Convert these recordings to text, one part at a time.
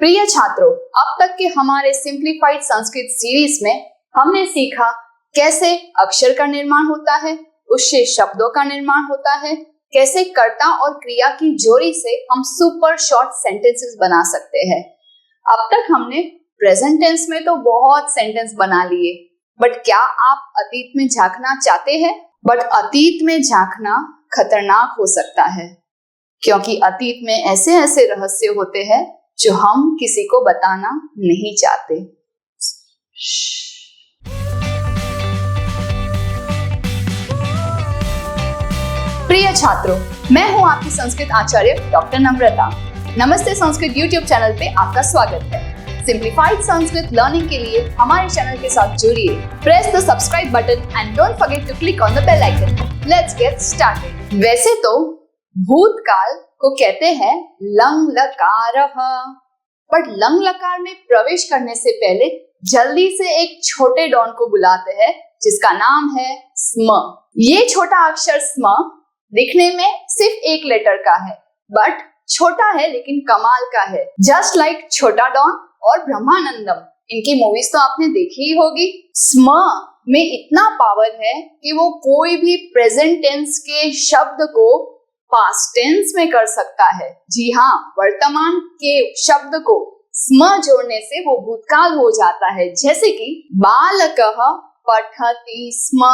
प्रिय छात्रों, अब तक के हमारे सिंप्लीफाइड संस्कृत सीरीज में हमने सीखा कैसे अक्षर का निर्माण होता है, उससे शब्दों का निर्माण होता है, कैसे कर्ता और क्रिया की जोड़ी से हम सुपर शॉर्ट सेंटेंसेस बना सकते हैं। अब तक हमने प्रेजेंट टेंस में तो बहुत सेंटेंस बना लिए, बट क्या आप अतीत में झांकना चाहते हैं? बट अतीत में झांकना खतरनाक हो सकता है, क्योंकि अतीत में ऐसे ऐसे रहस्य होते हैं जो हम किसी को बताना नहीं चाहते। प्रिय छात्रों, मैं हूं आपकी संस्कृत आचार्य डॉक्टर नम्रता। नमस्ते संस्कृत यूट्यूब चैनल पे आपका स्वागत है। सिंप्लीफाइड संस्कृत लर्निंग के लिए हमारे चैनल के साथ जुड़िए। Press the subscribe button and don't forget to click on the bell icon. Let's get started. वैसे तो भूतकाल को कहते हैं लंग लकारः, बट लंग लकार में प्रवेश करने से पहले जल्दी से एक छोटे डॉन को बुलाते हैं जिसका नाम है स्म। ये छोटा अक्षर स्म दिखने में सिर्फ एक लेटर का है, बट छोटा है लेकिन कमाल का है। जस्ट लाइक छोटा डॉन और ब्रह्मानंदम, इनकी मूवीज तो आपने देखी ही होगी। स्म में इतना पावर है कि वो कोई भी प्रेजेंट टेंस के शब्द को पास्ट टेंस में कर सकता है। जी हाँ, वर्तमान के शब्द को स्म जोड़ने से वो भूतकाल हो जाता है। जैसे कि बालकः पठति स्म,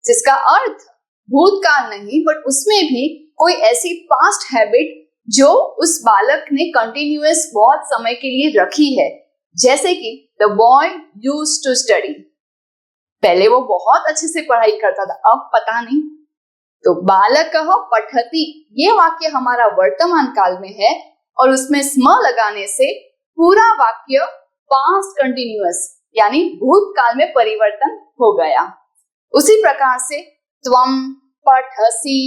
जिसका अर्थ भूतकाल नहीं, बट उसमें भी कोई ऐसी पास्ट हैबिट जो उस बालक ने कंटिन्यूअस बहुत समय के लिए रखी है। जैसे कि the boy used to study, पहले वो बहुत अच्छे से पढ़ाई करता था, अब पता नहीं। तो बालकः पठति ये वाक्य हमारा वर्तमान काल में है और उसमें स्म लगाने से पूरा वाक्य पास्ट कंटिन्यूअस यानी भूतकाल में परिवर्तन हो गया। उसी प्रकार से त्वम पठसि,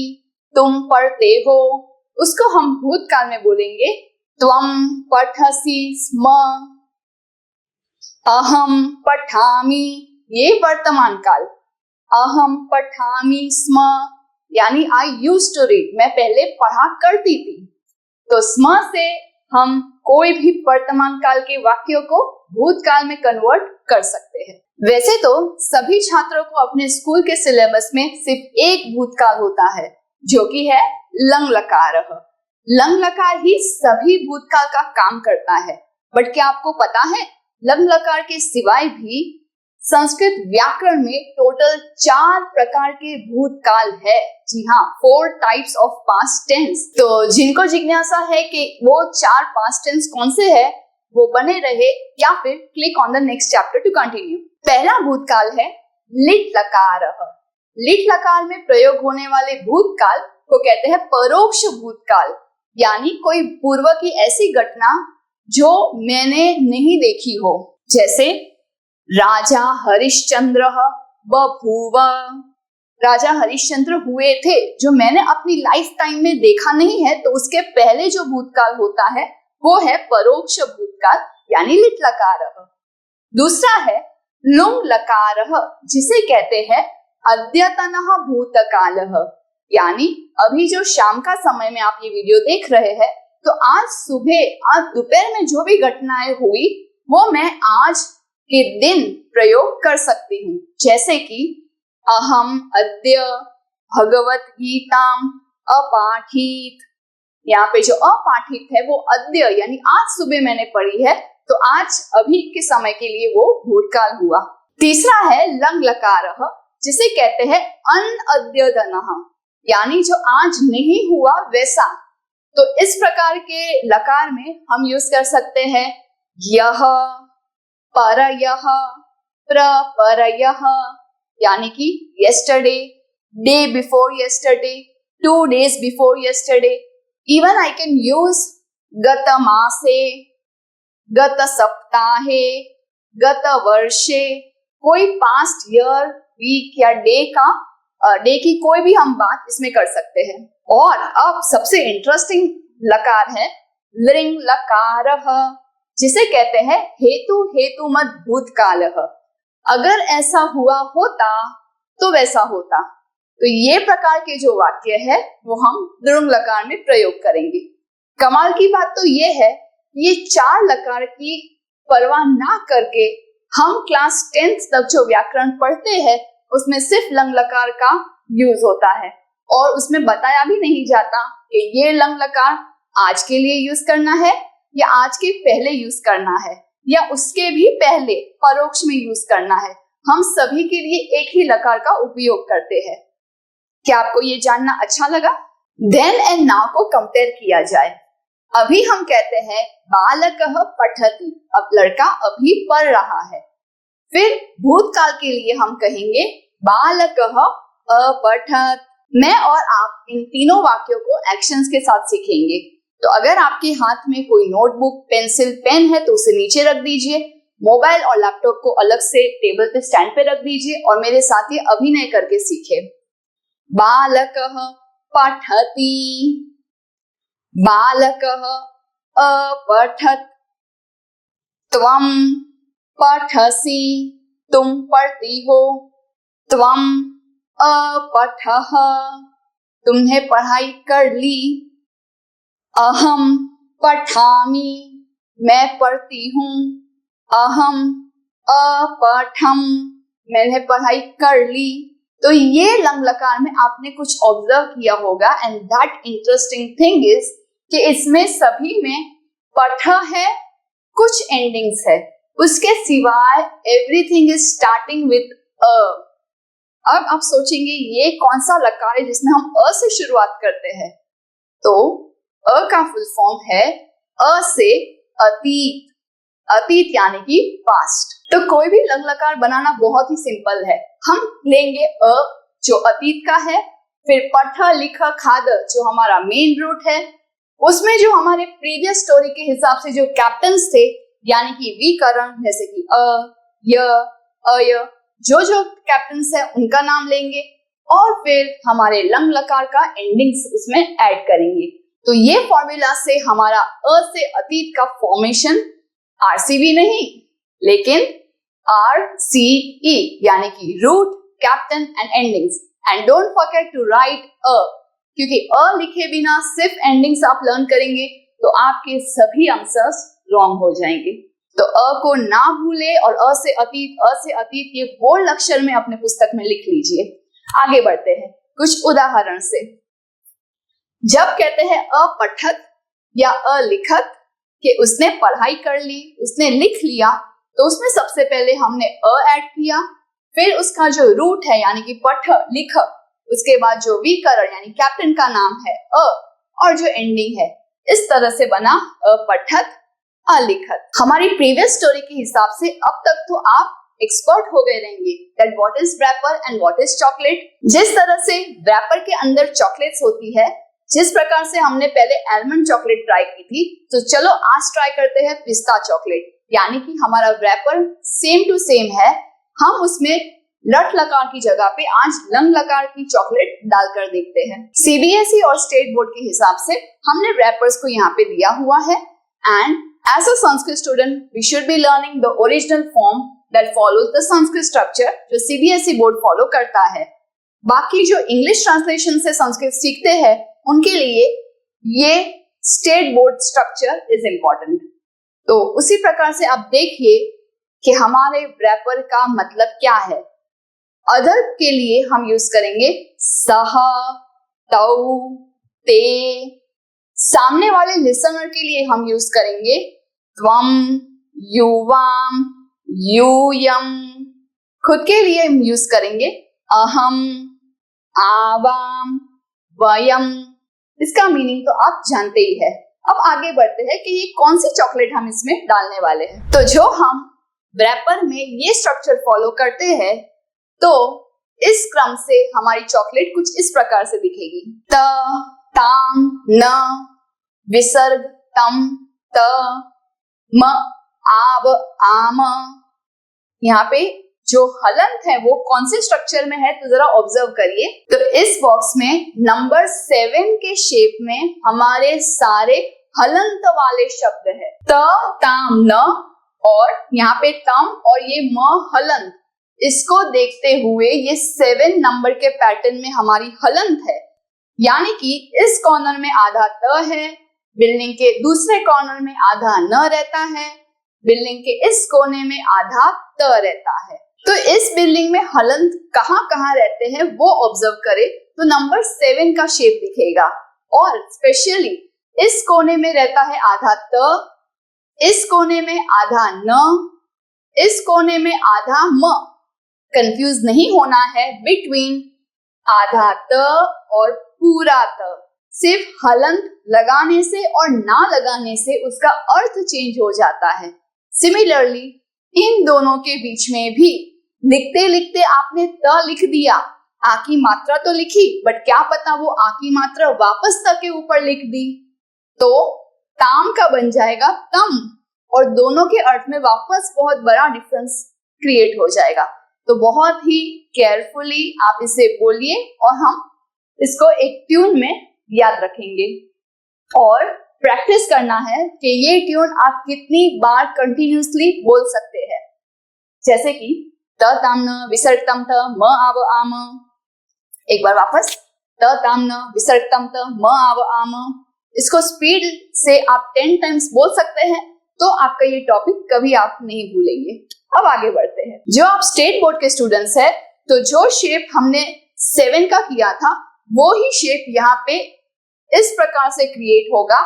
तुम पढ़ते हो, उसको हम भूतकाल में बोलेंगे त्वम पठसि स्म। अहम पठामि ये वर्तमान काल, अहम पठामि स्म यानी आई यूज्ड टू रीड, मैं पहले पढ़ा करती थी। तो स्म से हम कोई भी वर्तमान काल के वाक्यों को भूतकाल में कन्वर्ट कर सकते हैं। वैसे तो सभी छात्रों को अपने स्कूल के सिलेबस में सिर्फ एक भूतकाल होता है, जो कि है लंग लकारः। लंग लकार ही सभी भूतकाल का काम करता है। बट क्या आपको पता है, लंग लकार के सिवाय भी संस्कृत व्याकरण में टोटल 4 प्रकार के भूतकाल है। जी हाँ, 4 टाइप्स ऑफ पास्ट टेंस। तो जिनको जिज्ञासा है कि वो 4 पास्ट टेंस कौन से है, वो बने रहे या फिर click on the next chapter two continue. पहला भूतकाल है लिट लकारः। लिट लकार में प्रयोग होने वाले भूतकाल को कहते हैं परोक्ष भूतकाल, यानी कोई पूर्व की ऐसी घटना जो मैंने नहीं देखी हो। जैसे राजा हरिश्चंद्र बभूव, राजा हरिश्चंद्र हुए थे, जो मैंने अपनी लाइफ टाइम में देखा नहीं है। तो उसके पहले जो भूतकाल होता है वो है परोक्ष भूतकाल यानी लिट लकारः। दूसरा है लुंग लकारः, जिसे कहते हैं अद्यतनः भूतकालः, यानी अभी जो शाम का समय में आप ये वीडियो देख रहे हैं, तो आज सुबह आज दोपहर में जो भी घटनाएं हुई वो मैं आज के दिन प्रयोग कर सकती हूँ। जैसे कि अहम अद्य भगवत गीताम अपाठित, यहाँ पे जो अपाठित है वो अद्य यानी आज सुबह मैंने पढ़ी है, तो आज अभी के समय के लिए वो भूतकाल हुआ। तीसरा है लंग लकारः, जिसे कहते हैं अनअद्यतनः, यानी जो आज नहीं हुआ वैसा। तो इस प्रकार के लकार में हम यूज कर सकते हैं यह, परयः, प्रपरयः, यानी कि yesterday, day before yesterday, 2 days before yesterday. Even I can use गत मासे, गत सप्ताहे, गत वर्षे, कोई पास्ट ईयर, वीक या डे की कोई भी हम बात इसमें कर सकते हैं। और अब सबसे इंटरेस्टिंग लकार है लिंग लकारः, जिसे कहते हैं हेतु हेतुमत भूतकालः। अगर ऐसा हुआ होता तो वैसा होता। तो ये प्रकार के जो वाक्य है वो हम लुंग लकार में प्रयोग करेंगे। कमाल की बात तो ये है ये 4 लकार की परवाह ना करके हम क्लास 10th तक जो व्याकरण पढ़ते हैं उसमें सिर्फ लंग लकार का यूज होता है और उसमें बताया भी नहीं जाता कि ये लंग लकार आज के लिए यूज करना है या आज के पहले यूज करना है या उसके भी पहले परोक्ष में यूज करना है। हम सभी के लिए एक ही लकार का उपयोग करते हैं। क्या आपको ये जानना अच्छा लगा? देन एंड नाउ को कंपेयर किया जाए। अभी हम कहते हैं बालकः पठति, अब लड़का अभी पढ़ रहा है। फिर भूतकाल के लिए हम कहेंगे बालकः अपठत्। मैं और आप इन तीनों वाक्यों को एक्शंस के साथ सीखेंगे। तो अगर आपके हाथ में कोई नोटबुक, पेंसिल, पेन है तो उसे नीचे रख दीजिए। मोबाइल और लैपटॉप को अलग से टेबल पे स्टैंड पे रख दीजिए और मेरे साथ ये अभिनय करके सीखे। बालकः पठति, बालकः अपठत्, त्वं पठसि, तुम पढ़ती हो, त्वं अपठः, तुमने पढ़ाई कर ली, अहम पठामि, मैं पढ़ती हूँ, अहम अपठम्, मैंने पढ़ाई कर ली। तो ये लंग लकार में आपने कुछ ऑब्जर्व किया होगा and that interesting thing is कि इसमें सभी में पठ है, कुछ एंडिंग्स है, उसके सिवाय everything is starting with a. अब आप सोचेंगे ये कौन सा लकार है जिसमें हम अ से शुरुआत करते हैं? तो अ का फुल फॉर्म है अ से अतीत, अतीत यानी कि पास्ट। तो कोई भी लंग लकार बनाना बहुत ही सिंपल है। हम लेंगे अ जो अतीत का है, फिर पठ लिख खाद जो हमारा मेन रूट है, उसमें जो हमारे प्रीवियस स्टोरी के हिसाब से जो कैप्टन्स थे यानी कि विकरण जैसे कि अ, य, अय, जो कैप्टन्स है उनका नाम लेंगे और फिर हमारे लंग लकार का एंडिंग्स उसमें ऐड करेंगे। तो ये फॉर्मूला से हमारा अ से अतीत का फॉर्मेशन आरसीबी नहीं लेकिन RCE यानी कि root, captain and endings. And don't forget to write अ, क्योंकि अ लिखे बिना सिर्फ एंडिंग्स आप लर्न करेंगे तो आपके सभी आंसर्स रॉन्ग हो जाएंगे। तो अ को ना भूले और अ से अतीत ये बोल्ड अक्षर में अपने पुस्तक में लिख लीजिए। आगे बढ़ते हैं कुछ उदाहरण से। जब कहते हैं अपठत या अलिखत कि उसने पढ़ाई कर ली, उसने लिख लिया, तो उसमें सबसे पहले हमने अ ऐड किया, फिर उसका जो रूट है यानी कि पठ लिख, उसके बाद जो विकरण यानी कैप्टन का नाम है अ और जो एंडिंग है, इस तरह से बना अपठत अलिखत। हमारी प्रीवियस स्टोरी के हिसाब से अब तक तो आप एक्सपर्ट हो गए रहेंगे that what is wrapper and what is chocolate. जिस तरह से रैपर के अंदर चॉकलेट्स होती है, जिस प्रकार से हमने पहले आलमंड चॉकलेट ट्राई की थी, तो चलो आज ट्राई करते हैं पिस्ता चॉकलेट, यानी कि हमारा रैपर सेम टू सेम है। हम उसमें लट लकार की जगह पे आज लंग लकार की चॉकलेट डालकर देखते हैं। सीबीएसई और स्टेट बोर्ड के हिसाब से हमने रैपर्स को यहाँ पे दिया हुआ है and as a Sanskrit student we should be learning the original form that follows the Sanskrit structure जो सीबीएसई बोर्ड फॉलो करता है। बाकी जो इंग्लिश ट्रांसलेशन से संस्कृत सीखते हैं उनके लिए ये state board structure is important. तो उसी प्रकार से आप देखिए कि हमारे रैपर का मतलब क्या है। अदर के लिए हम यूज करेंगे सह, तौ, ते। सामने वाले लिसनर के लिए हम यूज करेंगे त्वम, युवाम, यूयम। खुद के लिए हम यूज करेंगे अहम, आवाम, वयम। इसका मीनिंग तो आप जानते ही है। अब आगे बढ़ते हैं कि ये कौन सी चॉकलेट हम इसमें डालने वाले हैं। तो जो हम रैपर में ये स्ट्रक्चर फॉलो करते हैं तो इस क्रम से हमारी चॉकलेट कुछ इस प्रकार से दिखेगी। त, ताम, न, विसर्ग, तम, त, म, आव, आम। यहाँ पे जो हलंत है वो कौन से स्ट्रक्चर में है तो जरा ऑब्जर्व करिए। तो इस बॉक्स में नंबर 7 के शेप में हमारे सारे हलंत वाले शब्द है। त, ताम, न और यहाँ पे तम और ये म हलंत। इसको देखते हुए ये 7 नंबर के पैटर्न में हमारी हलंत है, यानी कि इस कॉर्नर में आधा त है, बिल्डिंग के दूसरे कॉर्नर में आधा न रहता है, बिल्डिंग के इस कोने में आधा त रहता है। तो इस बिल्डिंग में हलंत कहाँ कहाँ रहते हैं वो ऑब्जर्व करें तो नंबर 7 का शेप दिखेगा, और स्पेशली इस कोने में रहता है आधा त, इस कोने में आधा न, इस कोने में आधा म। कंफ्यूज नहीं होना है बिटवीन आधा त और पूरा त। सिर्फ हलंत लगाने से और ना लगाने से उसका अर्थ चेंज हो जाता है। सिमिलरली इन दोनों के बीच में भी लिखते लिखते आपने त लिख दिया, आ की मात्रा तो लिखी, बट क्या पता वो आ की मात्रा वापस त के ऊपर लिख दी तो ताम का बन जाएगा तम, और दोनों के अर्थ में वापस बहुत बड़ा डिफरेंस क्रिएट हो जाएगा। तो बहुत ही केयरफुली आप इसे बोलिए और हम इसको एक ट्यून में याद रखेंगे, और प्रैक्टिस करना है कि ये ट्यून आप कितनी बार कंटिन्यूसली बोल सकते हैं। जैसे कि त ताम न विसर्ग तम त म आव आम। एक बार वापस, त ताम न विसर्ग तम त म आव आम। इसको स्पीड से आप 10 टाइम्स बोल सकते हैं तो आपका ये टॉपिक कभी आप नहीं भूलेंगे। अब आगे बढ़ते हैं। जो आप स्टेट बोर्ड के स्टूडेंट्स हैं तो जो शेप हमने 7 का किया था वो ही शेप यहाँ पे इस प्रकार से क्रिएट होगा,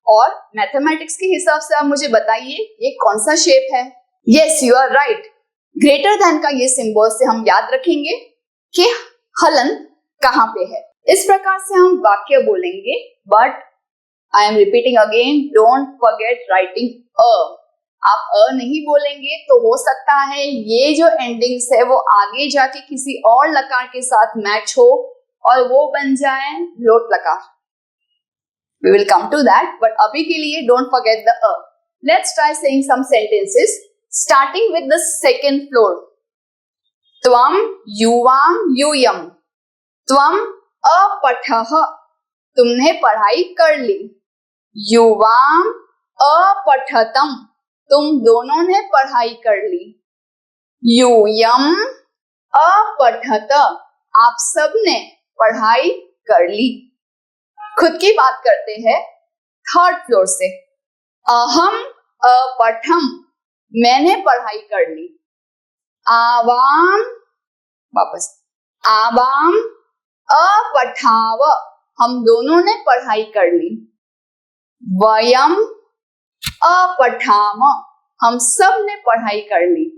और मैथमेटिक्स के हिसाब से आप मुझे बताइए ये कौन सा शेप है। Yes, you are right. Greater than का ये सिंबल से हम याद रखेंगे कि हलंत कहाँ पे है। इस प्रकार से हम वाक्य बोलेंगे, but I am repeating again, don't forget writing a. आप अ नहीं बोलेंगे तो हो सकता है ये जो एंडिंग्स है वो आगे जाके किसी और लकार के साथ मैच हो और वो बन जाए लोट लकार। We will come to that, but अभी के लिए don't forget the a. Let's try saying some sentences, starting with the second floor. त्वम युवाम यूयम। त्वम अपठः, तुमने पढ़ाई कर ली। युवाम अपठतम, तुम दोनों ने पढ़ाई कर ली। यूयम अपठत, आप सब ने पढ़ाई कर ली। खुद की बात करते हैं थर्ड फ्लोर से। अहम अपठम, मैंने पढ़ाई कर ली। आवाम, वापस, आवाम अपठाव, हम दोनों ने पढ़ाई कर ली। वयम अपठाम, हम सब ने पढ़ाई कर ली।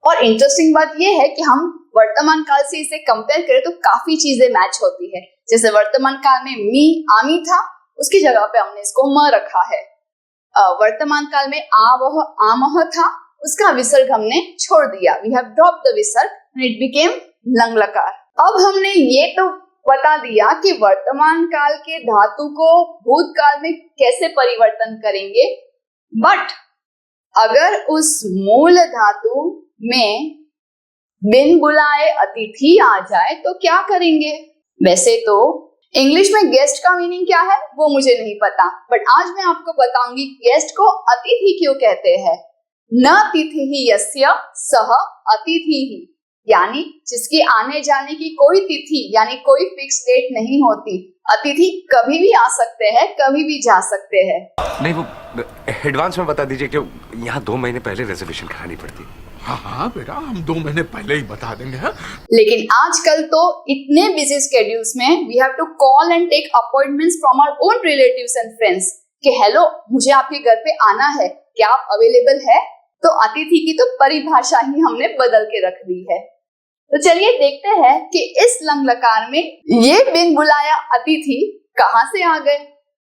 और इंटरेस्टिंग बात यह है कि हम वर्तमान काल से इसे कंपेयर करें तो काफी चीजें मैच होती है। जैसे वर्तमान काल में मी आमी था, उसकी जगह पे हमने इसको म रखा है। वर्तमान काल में आवह आमह था, उसका विसर्ग हमने छोड़ दिया। वी हैव ड्रॉप्ड द विसर्ग एंड इट बिकेम लंग लकार। अब हमने ये तो बता दिया कि वर्तमान काल के धातु को भूतकाल में कैसे परिवर्तन करेंगे, बट अगर उस मूल धातु में बिन बुलाए अतिथि आ जाए तो क्या करेंगे। वैसे तो इंग्लिश में गेस्ट का मीनिंग क्या है वो मुझे नहीं पता, बट आज मैं आपको बताऊंगी गेस्ट को अतिथि क्यों कहते हैं। न तिथि ही यस्य सह अतिथि ही, यानी जिसकी आने जाने की कोई तिथि यानी कोई फिक्स डेट नहीं होती। अतिथि कभी भी आ सकते हैं, कभी भी जा सकते हैं। नहीं, वो एडवांस में बता दीजिए कि यहाँ 2 महीने पहले रिजर्वेशन करानी पड़ती। हाँ बेटा, हम 2 महीने पहले ही बता देंगे। हाँ? लेकिन आजकल तो इतने बिजी स्केड्यूल्स में we have to call and take appointments from our own relatives and friends कि हेलो, मुझे आपके घर पे आना है, क्या आप अवेलेबल है। तो अतिथि की तो परिभाषा ही हमने बदल के रख दी है। तो चलिए देखते हैं कि इस लंग लकार में ये बिन बुलाया अतिथि कहाँ से आ गए,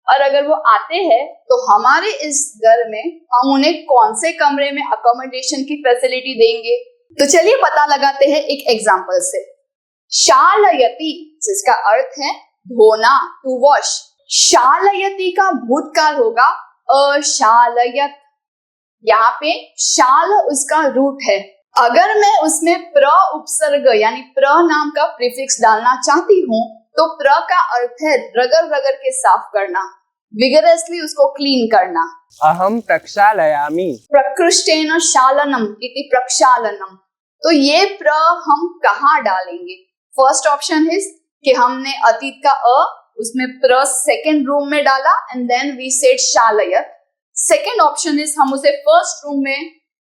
और अगर वो आते हैं तो हमारे इस घर में हम उन्हें कौन से कमरे में अकोमोडेशन की फैसिलिटी देंगे। तो चलिए पता लगाते हैं एक एग्जांपल से। शालयति, जिसका अर्थ है धोना, टू वॉश। शालयति का भूतकाल होगा अशालयत। यहाँ पे शाल उसका रूट है। अगर मैं उसमें प्र उपसर्ग यानी प्र नाम का प्रीफिक्स डालना चाहती हूँ तो प्र का अर्थ है रगड़ रगड़ के साफ करना, विगरसली उसको क्लीन करना। अहम प्रक्षालयामि। प्रकृष्टेन शालनम इति प्रक्षालनम। तो ये प्र हम कहाँ डालेंगे। फर्स्ट ऑप्शन है कि हमने अतीत का अ उसमें प्र सेकेंड रूम में डाला एंड देन वी सेड शालयत। सेकेंड ऑप्शन इज हम उसे फर्स्ट रूम में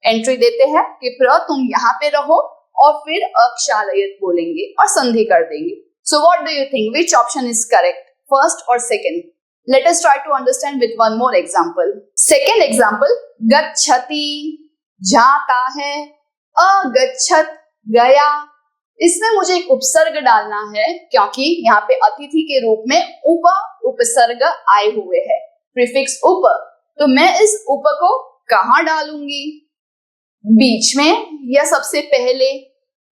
एंट्री देते हैं कि प्र तुम यहाँ पे रहो, और फिर अक्षालयत बोलेंगे और संधि कर देंगे। So what do you think, which option is correct, first और second? Let us try to understand with one more example. Second example, गच्छति जाता है, अगच्छत गया। इसमें मुझे एक उपसर्ग डालना है क्योंकि यहाँ पे अतिथि के रूप में उप उपसर्ग आए हुए हैं, प्रीफिक्स उप। तो मैं इस उप को कहाँ डालूंगी, बीच में या सबसे पहले?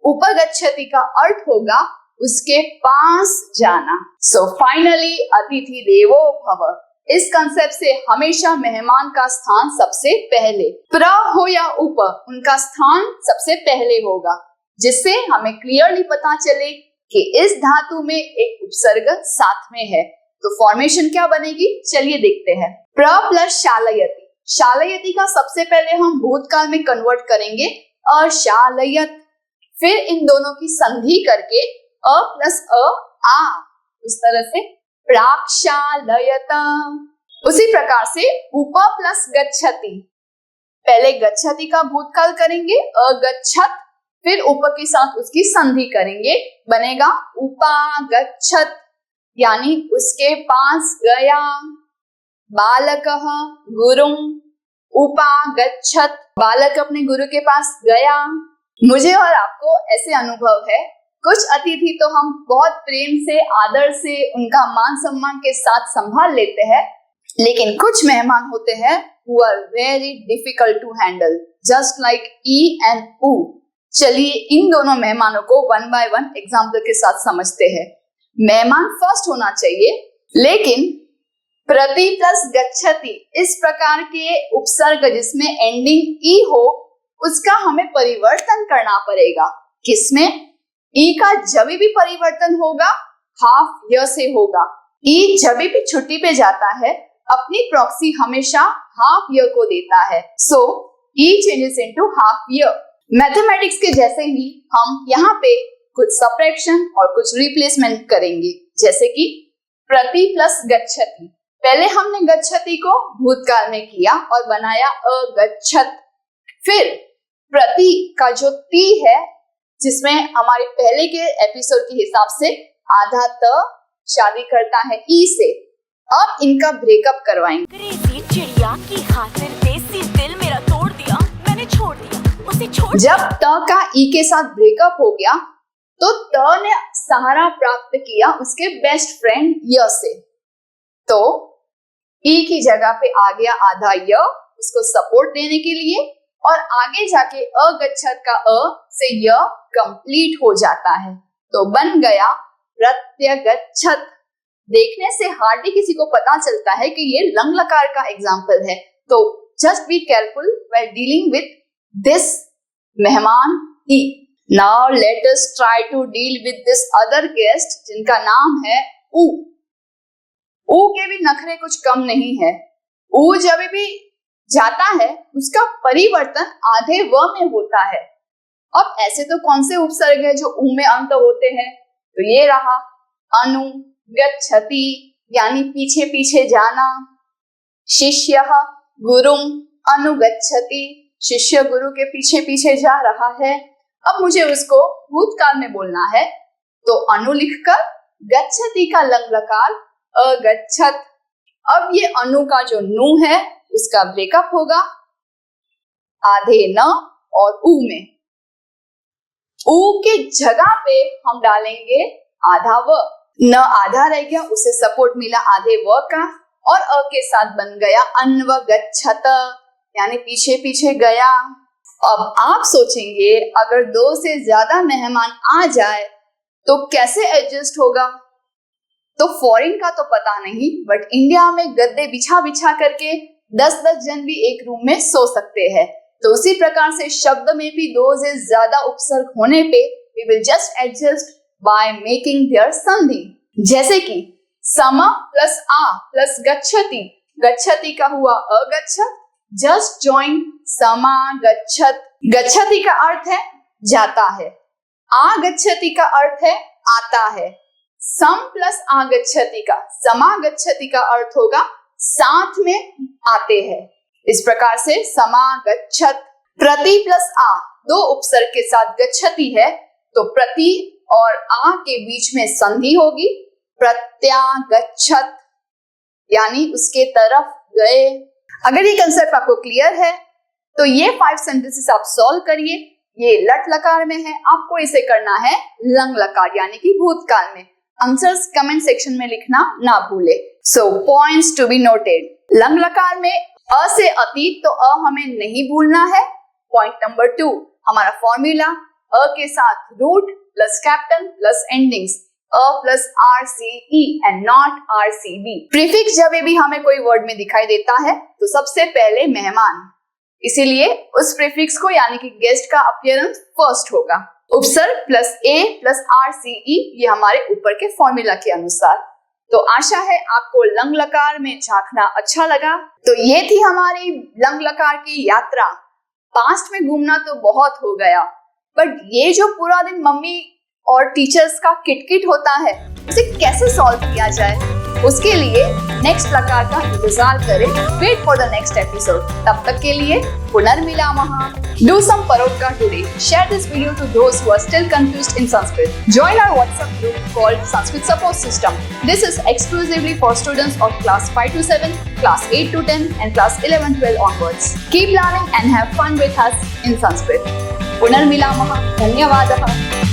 उपगच्छति का अर्थ होगा उसके पास जाना। सो फाइनली अतिथि देवो भव, इस कंसेप्ट से हमेशा मेहमान का स्थान सबसे पहले, प्र हो या उप, उनका स्थान सबसे पहले होगा, जिससे हमें क्लियरली पता चले कि इस धातु में एक उपसर्ग साथ में है। तो फॉर्मेशन क्या बनेगी, चलिए देखते हैं। प्र प्लस शालयति, शालयति का सबसे पहले हम भूतकाल में कन्वर्ट करेंगे अशालयत, फिर इन दोनों की संधि करके अ प्लस अ आ, उस तरह से प्राक्षालयत। उसी प्रकार से उप प्लस गच्छति, पहले गच्छति का भूतकाल करेंगे अगच्छत, फिर उप के साथ उसकी संधि करेंगे, बनेगा उपागच्छत, यानी उसके पास गया। बालकः गुरुं उपागच्छत, बालक अपने गुरु के पास गया। मुझे और आपको ऐसे अनुभव है, कुछ अतिथि तो हम बहुत प्रेम से, आदर से, उनका मान सम्मान के साथ संभाल लेते हैं, लेकिन कुछ मेहमान होते हैं who are very difficult to handle, just like E and उ। चलिए इन दोनों मेहमानों को वन बाय वन एग्जाम्पल के साथ समझते हैं। मेहमान फर्स्ट होना चाहिए, लेकिन प्रति प्लस गच्छति, इस प्रकार के उपसर्ग जिसमें एंडिंग ई हो, उसका हमें परिवर्तन करना पड़ेगा। किसमें? ई का जब भी परिवर्तन होगा हाफ य से होगा। ई जब भी छुट्टी पे जाता है अपनी प्रॉक्सी हमेशा हाफ य को देता है, सो ई चेंजेस इनटू हाफ य। मैथमेटिक्स के जैसे ही हम यहाँ पे कुछ सब्ट्रैक्शन और कुछ रिप्लेसमेंट करेंगे, जैसे कि प्रति प्लस गच्छति। पहले हमने गच्छति को भूतकाल में किया और बनाया अगच्छत, फिर प्रति का जो ती है, जिसमें हमारे पहले के एपिसोड के हिसाब से आधा त शादी करता है ई से, अब इनका ब्रेकअप करवाएंगे। अंग्रेजी चिड़िया की खातिर देसी दिल मेरा तोड़ दिया, मैंने छोड़ दिया उसे, छोड़ जब त का ई के साथ ब्रेकअप हो गया तो त ने सहारा प्राप्त किया उसके बेस्ट फ्रेंड य से, तो ई की जगह पे आ गया आधा य उसको सपोर्ट देने के लिए, और आगे जाके अगच्छत का अ से य कंप्लीट हो जाता है, तो बन गया प्रत्यगच्छत। देखने से हार्डली किसी को पता चलता है कि ये लंग लकार का एग्जाम्पल है, तो just be careful when dealing with this मेहमान ई। Now let us try to deal with this other guest जिनका नाम है ऊ। ऊ के भी नखरे कुछ कम नहीं है। ऊ जब भी जाता है उसका परिवर्तन आधे व में होता है। अब ऐसे तो कौन से उपसर्ग है जो ऊ में अंत होते हैं, तो ये रहा अनु गच्छति, यानी पीछे पीछे जाना। शिष्यः गुरुं अनुगच्छति, शिष्य गुरु के पीछे पीछे जा रहा है। अब मुझे उसको भूतकाल में बोलना है, तो अनु लिखकर गच्छति का लंग लकार अगच्छत। अब ये अनु का जो नु है उसका ब्रेकअप होगा आधे न और ऊ में। ऊ के जगह पे हम डालेंगे आधा व। न आधा रह गया, उसे सपोर्ट मिला आधे व का, और अ के साथ बन गया अन्वगच्छत, यानी पीछे पीछे गया। अब आप सोचेंगे अगर दो से ज्यादा मेहमान आ जाए तो कैसे एडजस्ट होगा? तो फॉरेन का तो पता नहीं, बट इंडिया में गद्दे बिछा बिछा करके 10-10 जन भी एक रूम में सो सकते हैं। तो उसी प्रकार से शब्द में भी दो से ज्यादा उपसर्ग होने पे we will just adjust by making their संधि। जैसे कि सम प्लस आ प्लस गच्छति, गच्छति का हुआ अगच्छत, जस्ट जॉइन समागच्छत। गच्छति का अर्थ है जाता है, आगच्छति का अर्थ है आता है, सम प्लस आगच्छति का, समागच्छति का अर्थ होगा साथ में आते हैं। इस प्रकार से समागच्छत, प्रति प्लस आ दो उपसर्ग के साथ गच्छति है तो प्रति और आ के बीच में संधि होगी, प्रत्यागच्छत यानी उसके तरफ गए। अगर ये कंसेप्ट आपको क्लियर है तो ये 5 सेंटेंसेस आप सॉल्व करिए। ये लट लकार में है, आपको इसे करना है लंग लकार यानी कि भूतकाल में। आंसर्स कमेंट सेक्शन में लिखना ना भूले। So points to be noted, लंग लकार में अ से अतीत तो अ हमें नहीं भूलना है। पॉइंट नंबर 2, हमारा फॉर्मूला अ के साथ root plus capital plus endings, अ plus RCE and not RCB। Prefix जब भी हमें कोई वर्ड में दिखाई देता है तो सबसे पहले मेहमान, इसीलिए उस प्रीफिक्स को यानी कि गेस्ट का अपीयरेंस फर्स्ट होगा। उपसर्ग प्लस A प्लस RCE ये हमारे ऊपर के फॉर्मूला के अनुसार। तो आशा है आपको लंग लकार में झांकना अच्छा लगा। तो ये थी हमारी लंग लकार की यात्रा। पास्ट में घूमना तो बहुत हो गया, बट ये जो पूरा दिन मम्मी और टीचर्स का किटकिट होता है उसे कैसे सॉल्व किया जाए, उसके लिए नेक्स्ट लकार का इंतजार करें। Wait for the next episode. तब तक के लिए पुनर्मिलामः। Do some Parotka today. Share this video to those who are still confused in Sanskrit. Join our WhatsApp group called Sanskrit Support System. This is exclusively for students of class 5 to 7, class 8 to 10 and class 11-12 onwards. Keep learning and have fun with us in Sanskrit. पुनर्मिलामः। धन्यवादः।